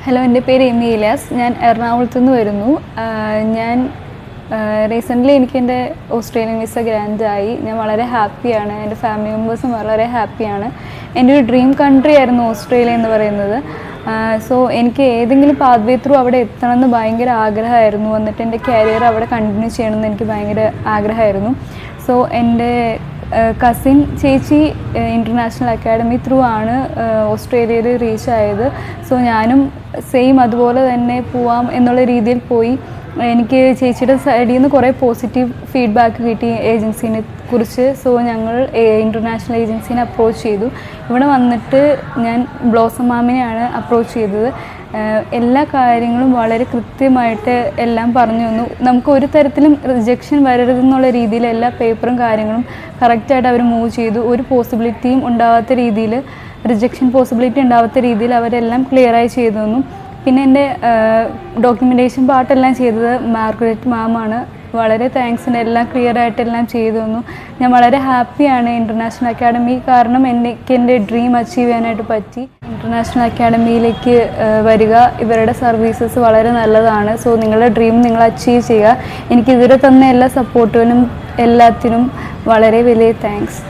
Hello, എൻ്റെ പേര് Amy Ilyas. ഞാൻ എറണാകുളത്തു നിന്ന് വരുന്നു. ഞാൻ റീസെൻ്റ്ലി എനിക്ക് എൻ്റെ ഓസ്ട്രേലിയൻ വിസ ഗ്രാൻറ്റായി. ഞാൻ വളരെ ഹാപ്പിയാണ്. എൻ്റെ ഫാമിലി മെമ്പേഴ്സും വളരെ ഹാപ്പിയാണ്. എൻ്റെ ഒരു ഡ്രീം കൺട്രി ആയിരുന്നു ഓസ്ട്രേലിയ എന്ന് പറയുന്നത്. സോ എനിക്ക് ഏതെങ്കിലും പാത്വേ ത്രൂ അവിടെ എത്തണമെന്ന് ഭയങ്കര ആഗ്രഹമായിരുന്നു. എന്നിട്ട് എൻ്റെ കരിയർ അവിടെ കണ്ടിന്യൂ ചെയ്യണമെന്ന് എനിക്ക് ഭയങ്കര ആഗ്രഹമായിരുന്നു. സോ എൻ്റെ കസിൻ ചേച്ചി ഇൻ്റർനാഷണൽ അക്കാഡമി ത്രൂ ആണ് ഓസ്ട്രേലിയയിൽ റീച്ച് ആയത്. സോ ഞാനും സെയിം അതുപോലെ തന്നെ പോവാം എന്നുള്ള രീതിയിൽ പോയി. എനിക്ക് ചേച്ചിയുടെ സൈഡിൽ നിന്ന് കുറേ പോസിറ്റീവ് ഫീഡ്ബാക്ക് കിട്ടി ഏജൻസിനെ കുറിച്ച്. സോ ഞങ്ങൾ ഇൻ്റർനാഷണൽ ഏജൻസീനെ അപ്രോച്ച് ചെയ്തു. ഇവിടെ വന്നിട്ട് ഞാൻ ബ്ലോസം മാമിനെയാണ് അപ്രോച്ച് ചെയ്തത്. എല്ലാ കാര്യങ്ങളും വളരെ കൃത്യമായിട്ട് എല്ലാം പറഞ്ഞു തന്നു. നമുക്ക് ഒരു തരത്തിലും റിജക്ഷൻ വരരുതെന്നുള്ള രീതിയിൽ എല്ലാ പേപ്പറും കാര്യങ്ങളും കറക്റ്റായിട്ട് അവർ മൂവ് ചെയ്തു. ഒരു പോസിബിലിറ്റിയും ഉണ്ടാവാത്ത രീതിയിൽ, റിജക്ഷൻ പോസിബിലിറ്റി ഉണ്ടാവാത്ത രീതിയിൽ അവരെല്ലാം ക്ലിയറായി ചെയ്തു തന്നു. പിന്നെ എൻ്റെ ഡോക്യുമെൻറ്റേഷൻ പാർട്ടെല്ലാം ചെയ്തത് മാർഗരറ്റ് മാമാണ്. വളരെ താങ്ക്സ് ഉണ്ട്. എല്ലാം ക്ലിയറായിട്ടെല്ലാം ചെയ്തു തന്നു. ഞാൻ വളരെ ഹാപ്പിയാണ് ഇൻ്റർനാഷണൽ അക്കാഡമി കാരണം എനിക്ക് എൻ്റെ ഡ്രീം അച്ചീവ് ചെയ്യാനായിട്ട് പറ്റി. ഇൻ്റർനാഷണൽ അക്കാഡമിയിലേക്ക് വരിക. ഇവരുടെ സർവീസസ് വളരെ നല്ലതാണ്. സോ നിങ്ങളുടെ ഡ്രീം നിങ്ങൾ അച്ചീവ് ചെയ്യുക. എനിക്കിതുവരെ തന്ന എല്ലാ സപ്പോർട്ടിനും എല്ലാത്തിനും വളരെ വലിയ താങ്ക്സ്.